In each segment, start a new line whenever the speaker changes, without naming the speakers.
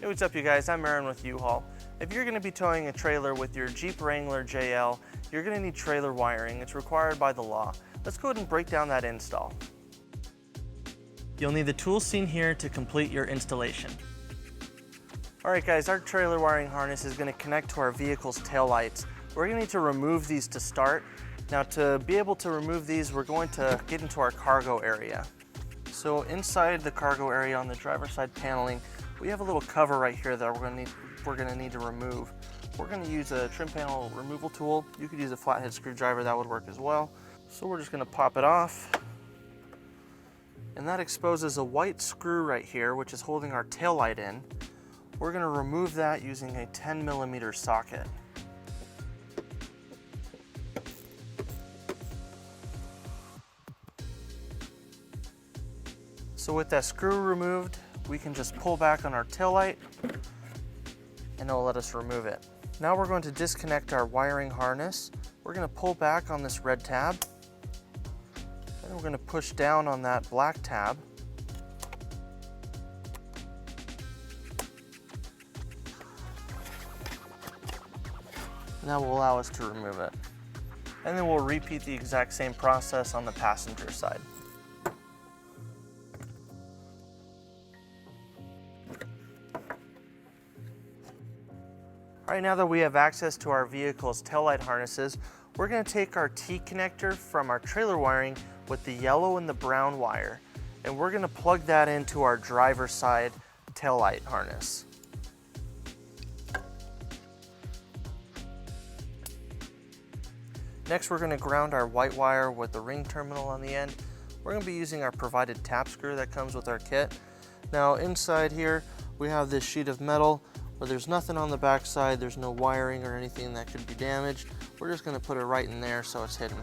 Hey, what's up you guys? I'm Aaron with U-Haul. If you're going to be towing a trailer with your Jeep Wrangler JL, you're going to need trailer wiring. It's required by the law. Let's go ahead and break down that install. You'll need the tools seen here to complete your installation. Alright guys, our trailer wiring harness is going to connect to our vehicle's taillights. We're going to need to remove these to start. Now to be able to remove these, we're going to get into our cargo area. So inside the cargo area on the driver's side paneling, we have a little cover right here that we're going to need to remove. We're going to use a trim panel removal tool. You could use a flathead screwdriver, that would work as well. So we're just going to pop it off. And that exposes a white screw right here, which is holding our tail light in. We're going to remove that using a 10mm socket. So with that screw removed, we can just pull back on our tail light and it'll let us remove it. Now we're going to disconnect our wiring harness. We're going to pull back on this red tab and we're going to push down on that black tab. And that will allow us to remove it. And then we'll repeat the exact same process on the passenger side. All right, now that we have access to our vehicle's taillight harnesses, we're going to take our T connector from our trailer wiring with the yellow and the brown wire, and we're going to plug that into our driver's side taillight harness. Next, we're going to ground our white wire with the ring terminal on the end. We're going to be using our provided tap screw that comes with our kit. Now inside here, we have this sheet of metal where there's nothing on the back side, there's no wiring or anything that could be damaged. We're just going to put it right in there so it's hidden.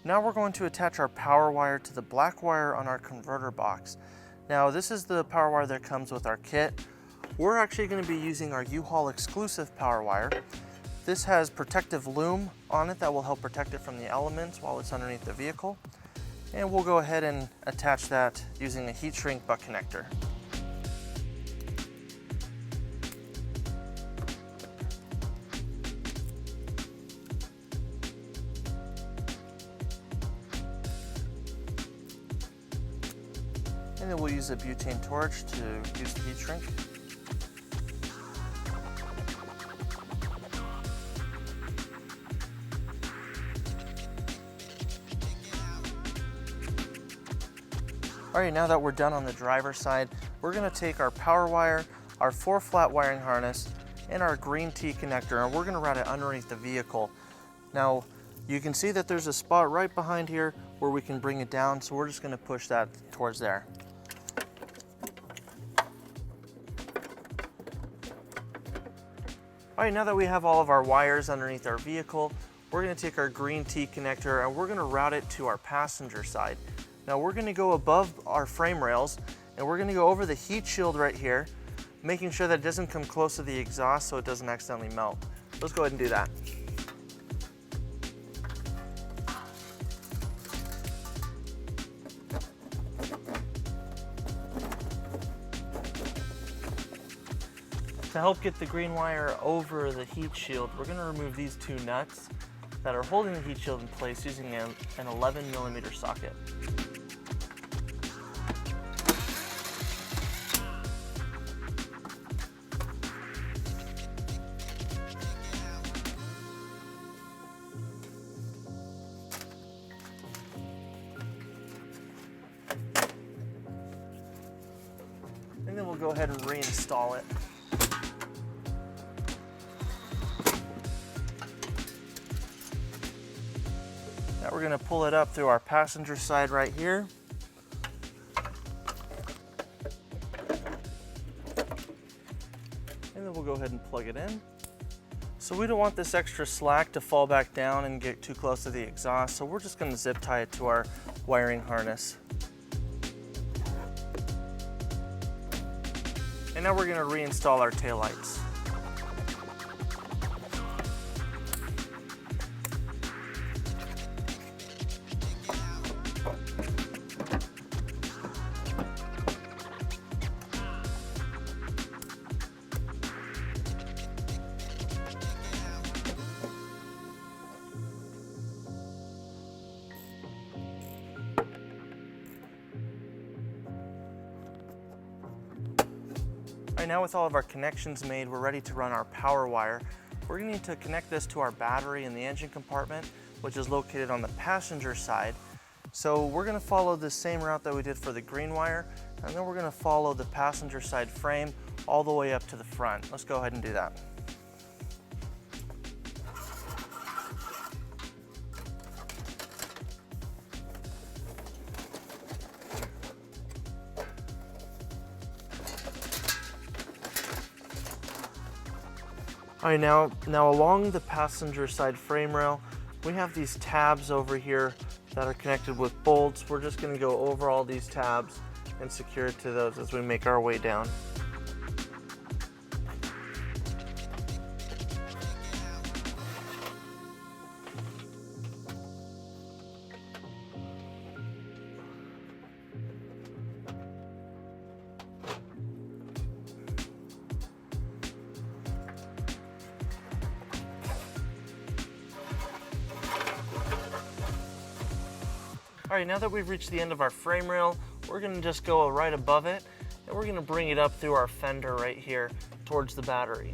Now we're going to attach our power wire to the black wire on our converter box. Now this is the power wire that comes with our kit. We're actually going to be using our U-Haul exclusive power wire. This has protective loom on it that will help protect it from the elements while it's underneath the vehicle. And we'll go ahead and attach that using a heat shrink butt connector. And then we'll use a butane torch to use the heat shrink. Alright, now that we're done on the driver's side, we're going to take our power wire, our 4-flat wiring harness, and our green T connector, and we're going to route it underneath the vehicle. Now, you can see that there's a spot right behind here where we can bring it down, so we're just going to push that towards there. Alright, now that we have all of our wires underneath our vehicle, we're going to take our green T connector and we're going to route it to our passenger side. Now we're going to go above our frame rails and we're going to go over the heat shield right here, making sure that it doesn't come close to the exhaust so it doesn't accidentally melt. Let's go ahead and do that. To help get the green wire over the heat shield, we're going to remove these two nuts that are holding the heat shield in place using an 11mm socket. And then we'll go ahead and reinstall it. Now we're going to pull it up through our passenger side right here. And then we'll go ahead and plug it in. So we don't want this extra slack to fall back down and get too close to the exhaust, so we're just going to zip tie it to our wiring harness. And now we're going to reinstall our taillights. Right now, with all of our connections made, we're ready to run our power wire. We're going to need to connect this to our battery in the engine compartment, which is located on the passenger side. So we're going to follow the same route that we did for the green wire, and then we're going to follow the passenger side frame all the way up to the front. Let's go ahead and do that. All right, now along the passenger side frame rail, we have these tabs over here that are connected with bolts. We're just going to go over all these tabs and secure it to those as we make our way down. All right, now that we've reached the end of our frame rail, we're gonna just go right above it, and we're gonna bring it up through our fender right here towards the battery.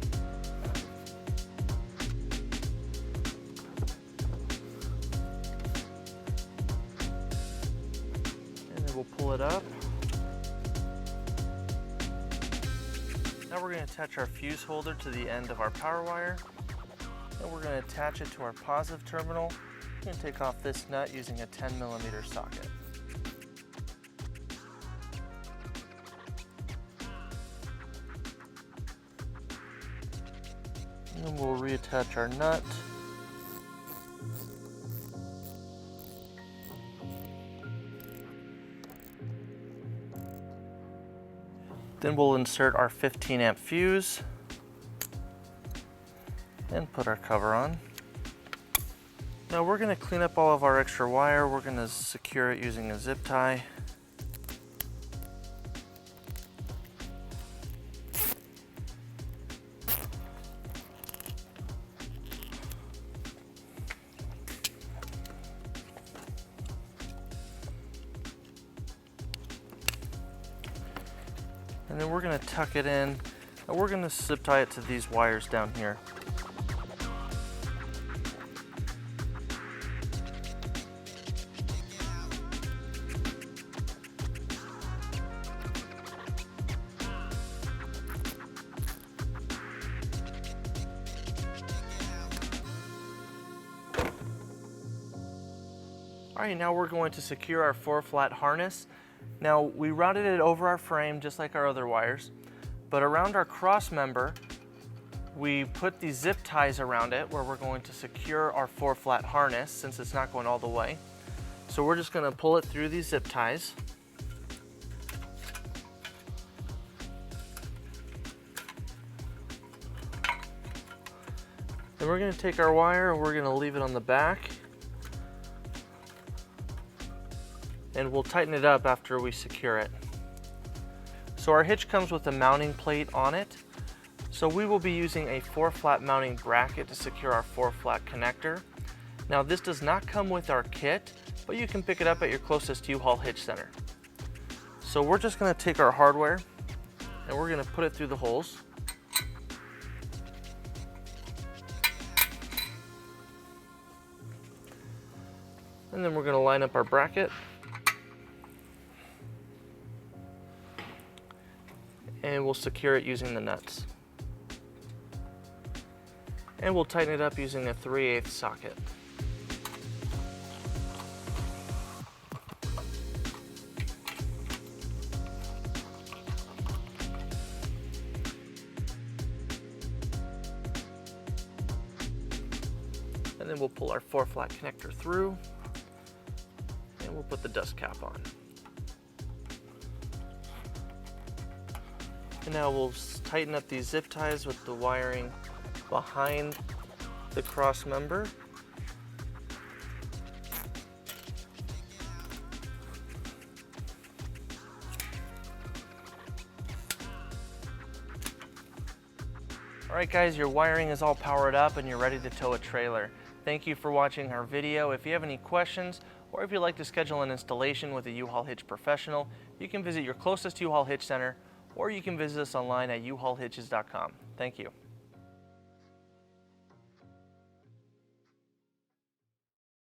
And then we'll pull it up. Now we're gonna attach our fuse holder to the end of our power wire, and we're gonna attach it to our positive terminal. I'm going to take off this nut using a 10mm socket. And then we'll reattach our nut. Then we'll insert our 15-amp fuse and put our cover on. Now we're going to clean up all of our extra wire. We're going to secure it using a zip tie. And then we're going to tuck it in, and we're going to zip tie it to these wires down here. All right, now we're going to secure our 4-flat harness. Now, we routed it over our frame just like our other wires, but around our cross member, we put these zip ties around it where we're going to secure our 4-flat harness since it's not going all the way. So we're just going to pull it through these zip ties. Then we're going to take our wire and we're going to leave it on the back. And we'll tighten it up after we secure it. So our hitch comes with a mounting plate on it. So we will be using a 4-flat mounting bracket to secure our 4-flat connector. Now this does not come with our kit, but you can pick it up at your closest U-Haul hitch center. So we're just going to take our hardware and we're going to put it through the holes. And then we're going to line up our bracket. And we'll secure it using the nuts. And we'll tighten it up using a 3/8 socket. And then we'll pull our 4-flat connector through, and we'll put the dust cap on. And now we'll tighten up these zip ties with the wiring behind the cross member. All right guys, your wiring is all powered up and you're ready to tow a trailer. Thank you for watching our video. If you have any questions or if you'd like to schedule an installation with a U-Haul Hitch professional, you can visit your closest U-Haul Hitch center or you can visit us online at uhaulhitches.com. Thank you.